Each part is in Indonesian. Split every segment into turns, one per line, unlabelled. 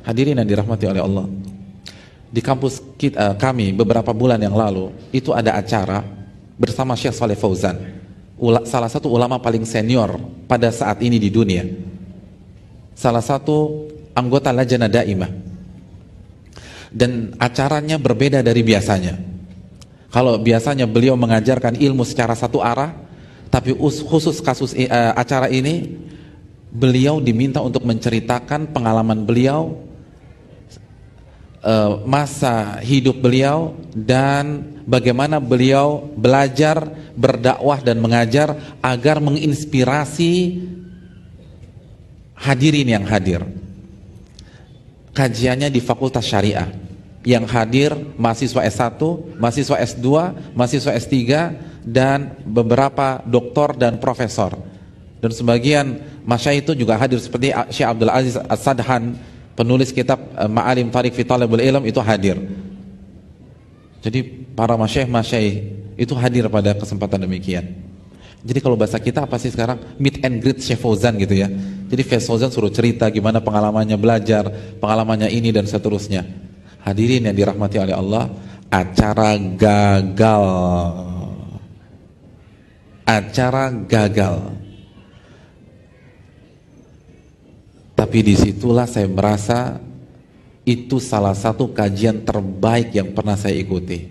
Hadirin yang dirahmati oleh Allah, di kampus kami beberapa bulan yang lalu itu ada acara bersama Syekh Shalih Fauzan, salah satu ulama paling senior pada saat ini di dunia, salah satu anggota Lajnah Daimah. Dan acaranya berbeda dari biasanya. Kalau biasanya beliau mengajarkan ilmu secara satu arah, tapi khusus kasus acara ini beliau diminta untuk menceritakan pengalaman beliau, masa hidup beliau, dan bagaimana beliau belajar, berdakwah dan mengajar agar menginspirasi hadirin yang hadir. Kajiannya di Fakultas Syariah, yang hadir mahasiswa S1, mahasiswa S2, mahasiswa S3, dan beberapa doktor dan profesor. Dan sebagian masyayikh itu juga hadir, seperti Syekh Abdul Aziz As-Sadhan, penulis kitab Ma'alim Tariq fi Talabul Ilm, itu hadir. Jadi para masyayikh itu hadir pada kesempatan demikian. Jadi kalau bahasa kita apa sih sekarang? Meet and greet Syekh Fauzan gitu ya. Jadi Syekh Fauzan suruh cerita gimana pengalamannya belajar, pengalamannya ini dan seterusnya. Hadirin yang dirahmati oleh Allah, acara gagal. Acara gagal. Tapi disitulah saya merasa itu salah satu kajian terbaik yang pernah saya ikuti.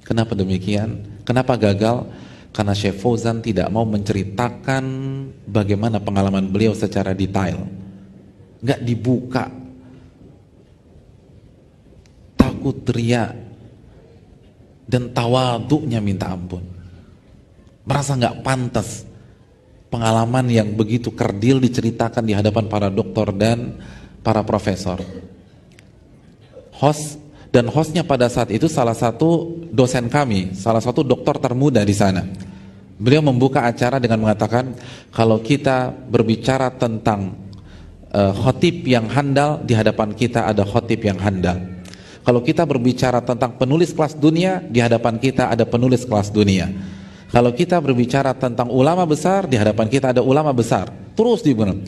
Kenapa demikian? Kenapa gagal? Karena Syekh Fauzan tidak mau menceritakan bagaimana pengalaman beliau secara detail. Nggak dibuka. Takut riya dan tawadhu'nya minta ampun. Merasa nggak pantas pengalaman yang begitu kerdil diceritakan di hadapan para doktor dan para profesor. Hostnya pada saat itu salah satu dosen kami, salah satu doktor termuda di sana. Beliau membuka acara dengan mengatakan, kalau kita berbicara tentang khotib yang handal, di hadapan kita ada khotib yang handal. Kalau kita berbicara tentang penulis kelas dunia, di hadapan kita ada penulis kelas dunia. Kalau kita berbicara tentang ulama besar, di hadapan kita ada ulama besar. Terus dibilang.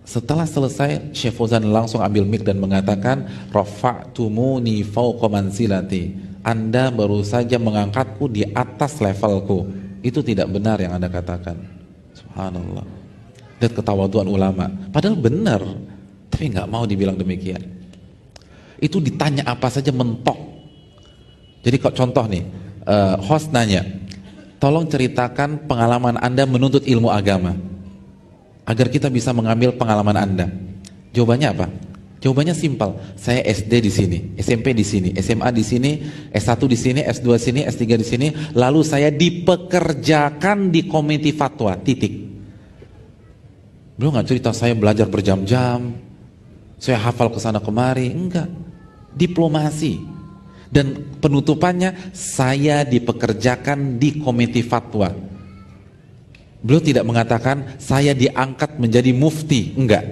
Setelah selesai, Syekh Fauzan langsung ambil mic dan mengatakan, rafa'tumuni fawqa manzilati. Anda baru saja mengangkatku di atas levelku. Itu tidak benar yang Anda katakan. Subhanallah. Dan ketawaduan ulama. Padahal benar, tapi nggak mau dibilang demikian. Itu ditanya apa saja mentok. Jadi kok contoh nih, host nanya, tolong ceritakan pengalaman Anda menuntut ilmu agama agar kita bisa mengambil pengalaman Anda. Jawabannya apa? Jawabannya simpel. Saya SD di sini, SMP di sini, SMA di sini, S1 di sini, S2 di sini, S3 di sini, lalu saya dipekerjakan di komite fatwa. Titik. Belum nggak cerita saya belajar berjam-jam, saya hafal kesana kemari, enggak. Diplomasi. Dan penutupannya, saya dipekerjakan di komite fatwa. Beliau tidak mengatakan saya diangkat menjadi mufti, enggak.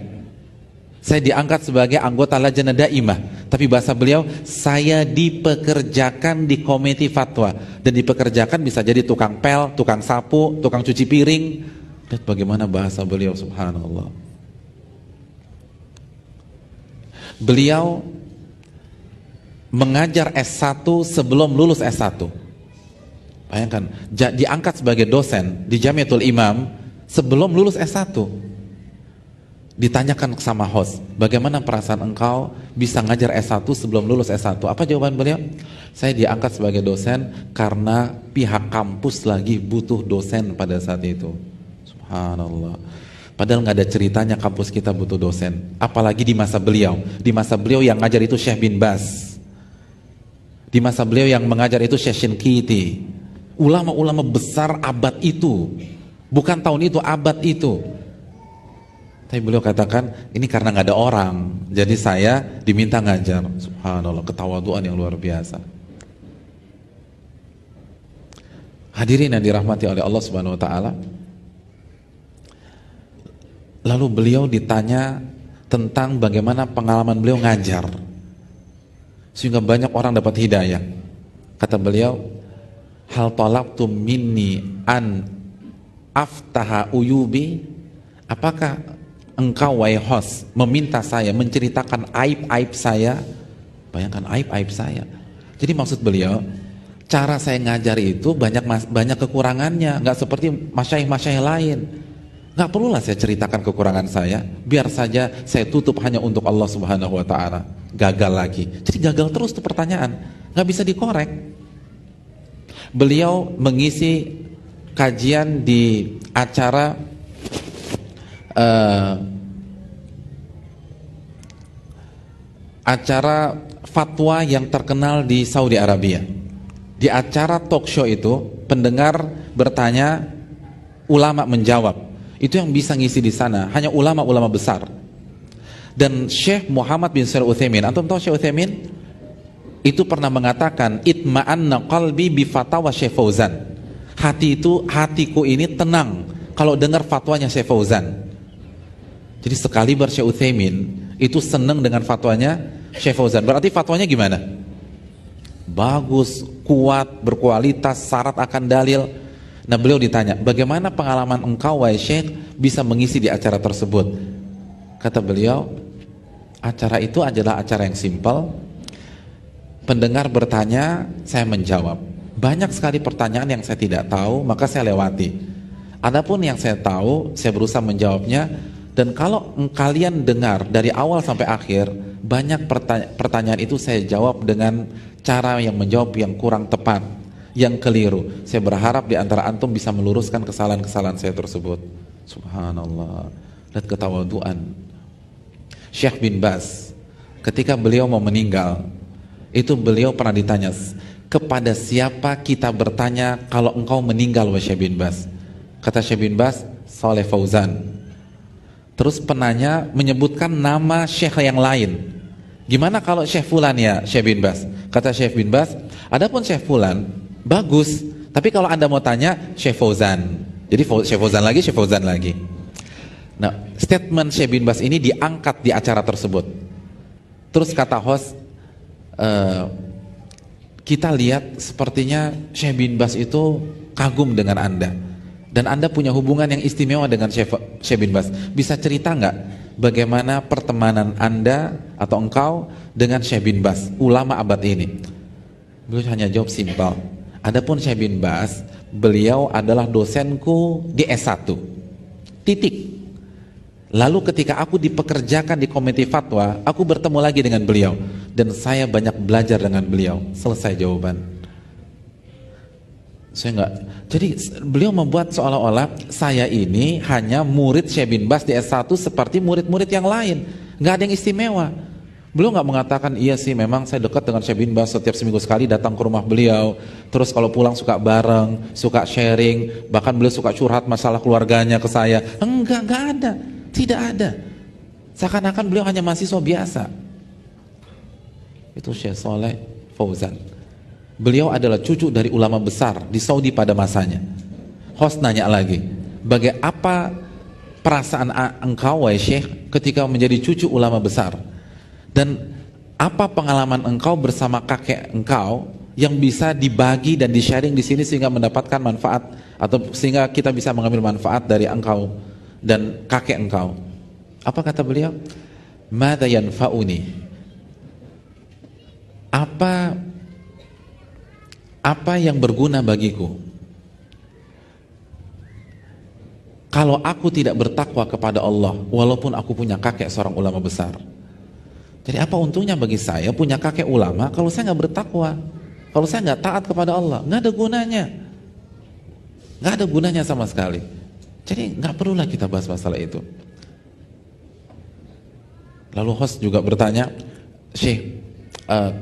Saya diangkat sebagai anggota Lajnah Daimah, tapi bahasa beliau, saya dipekerjakan di komite fatwa. Dan dipekerjakan bisa jadi tukang pel, tukang sapu, tukang cuci piring. Lihat bagaimana bahasa beliau, subhanallah. Beliau mengajar S1 sebelum lulus S1. Bayangkan, diangkat sebagai dosen di Jamiatul Imam sebelum lulus S1. Ditanyakan sama host, bagaimana perasaan engkau bisa ngajar S1 sebelum lulus S1? Apa jawaban beliau? Saya diangkat sebagai dosen karena pihak kampus lagi butuh dosen pada saat itu. Subhanallah. Padahal nggak ada ceritanya kampus kita butuh dosen. Apalagi di masa beliau. Di masa beliau yang ngajar itu Syekh bin Baz. Di masa beliau yang mengajar itu Syekh Shinkiti. Ulama-ulama besar abad itu. Bukan tahun itu, abad itu. Tapi beliau katakan, ini karena nggak ada orang, jadi saya diminta ngajar. Subhanallah, ketawaduan yang luar biasa. Hadirin yang dirahmati oleh Allah Subhanahu Wa Taala. Lalu beliau ditanya tentang bagaimana pengalaman beliau ngajar, sehingga banyak orang dapat hidayah. Kata beliau, hal talaqtum minni an aftaha uyubi, apakah engkau wahai host meminta saya menceritakan aib-aib saya, bayangkan aib-aib saya. Jadi maksud beliau, cara saya ngajar itu banyak kekurangannya, nggak seperti masyayikh-masyayikh lain. Nggak perlulah saya ceritakan kekurangan saya, biar saja saya tutup hanya untuk Allah Subhanahu wa Ta'ala. Gagal lagi, jadi gagal terus tuh pertanyaan, nggak bisa dikorek. Beliau mengisi kajian di acara acara fatwa yang terkenal di Saudi Arabia. Di acara talk show itu, pendengar bertanya, ulama menjawab. Itu yang bisa ngisi di sana hanya ulama-ulama besar. Dan Syekh Muhammad bin Shalih Utsaimin, antum tahu Syekh Utsaimin? Itu pernah mengatakan, itma'anna qalbi bi fatawa Syekh Fauzan. Hatiku ini tenang kalau dengar fatwanya Syekh Fauzan. Jadi sekali Syekh Utsaimin itu senang dengan fatwanya Syekh Fauzan. Berarti fatwanya gimana? Bagus, kuat, berkualitas, syarat akan dalil. Nah, beliau ditanya, bagaimana pengalaman engkau wahai Syekh bisa mengisi di acara tersebut? Kata beliau, acara itu adalah acara yang simpel. Pendengar bertanya, saya menjawab. Banyak sekali pertanyaan yang saya tidak tahu, maka saya lewati. Adapun yang saya tahu, saya berusaha menjawabnya. Dan kalau kalian dengar dari awal sampai akhir, banyak pertanyaan itu saya jawab dengan cara yang menjawab yang kurang tepat, yang keliru. Saya berharap di antara antum bisa meluruskan kesalahan-kesalahan saya tersebut. Subhanallah. Lihat ketawaduan Syekh bin Baz. Ketika beliau mau meninggal, itu beliau pernah ditanya, kepada siapa kita bertanya kalau engkau meninggal wahai Syekh bin Baz? Kata Syekh bin Baz, Saleh Fauzan. Terus penanya menyebutkan nama syekh yang lain. Gimana kalau Syekh Fulan ya Syekh bin Baz? Kata Syekh bin Baz, adapun Syekh Fulan bagus, tapi kalau anda mau tanya Syekh Fauzan. Jadi Syekh Fauzan lagi, Syekh Fauzan lagi. Nah, statement Syekh bin Baz ini diangkat di acara tersebut. Terus kata host, kita lihat sepertinya Syekh bin Baz itu kagum dengan anda. Dan anda punya hubungan yang istimewa dengan Syekh bin Baz. Bisa cerita nggak bagaimana pertemanan anda atau engkau dengan Syekh bin Baz, ulama abad ini? Beliau hanya jawab simpel. Adapun Syekh bin Baz, beliau adalah dosenku di S1. Titik. Lalu ketika aku dipekerjakan di komite fatwa, aku bertemu lagi dengan beliau. Dan saya banyak belajar dengan beliau. Selesai jawaban. Jadi beliau membuat seolah-olah saya ini hanya murid Syekh bin Baz di S1 seperti murid-murid yang lain, nggak ada yang istimewa. Beliau nggak mengatakan, iya sih memang saya dekat dengan Syekh bin Baz, setiap seminggu sekali datang ke rumah beliau, terus kalau pulang suka bareng, suka sharing, bahkan beliau suka curhat masalah keluarganya ke saya. Enggak ada, tidak ada. Seakan-akan beliau hanya mahasiswa biasa. Itu Syekh Saleh Fauzan. Beliau adalah cucu dari ulama besar di Saudi pada masanya. Host nanya lagi, apa perasaan engkau wahai Syekh ketika menjadi cucu ulama besar? Dan apa pengalaman engkau bersama kakek engkau yang bisa dibagi dan di-sharing di sini sehingga mendapatkan manfaat, atau sehingga kita bisa mengambil manfaat dari engkau dan kakek engkau? Apa kata beliau? Madza yanfa'uni? Apa yang berguna bagiku kalau aku tidak bertakwa kepada Allah walaupun aku punya kakek seorang ulama besar? Jadi apa untungnya bagi saya punya kakek ulama kalau saya nggak bertakwa, kalau saya nggak taat kepada Allah? Nggak ada gunanya, nggak ada gunanya sama sekali. Jadi nggak perlulah kita bahas masalah itu. Lalu host juga bertanya, Syekh,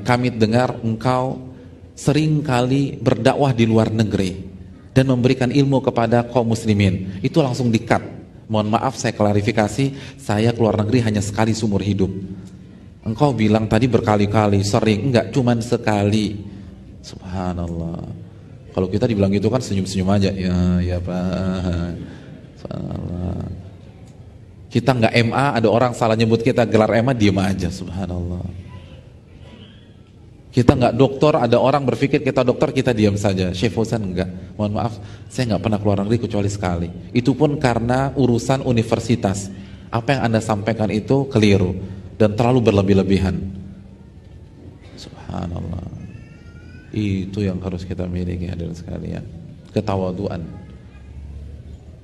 kami dengar engkau sering kali berdakwah di luar negeri dan memberikan ilmu kepada kaum muslimin. Itu langsung di-cut. Mohon maaf saya klarifikasi, saya keluar negeri hanya sekali seumur hidup. Engkau bilang tadi berkali-kali, sering, enggak, cuman sekali. Subhanallah. Kalau kita dibilang gitu kan senyum-senyum aja. Ya Pak. Subhanallah. Kita enggak MA, ada orang salah nyebut kita gelar MA, diem aja. Subhanallah. Kita nggak dokter, ada orang berpikir kita dokter, kita diam saja. Syekh Fauzan enggak. Mohon maaf, saya nggak pernah keluar negeri kecuali sekali. Itu pun karena urusan universitas. Apa yang Anda sampaikan itu keliru dan terlalu berlebih-lebihan. Subhanallah. Itu yang harus kita miliki, hadirin sekalian, ketawaduan.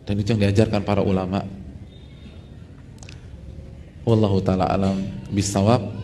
Dan itu yang diajarkan para ulama. Wallahu ta'ala alam bisawab.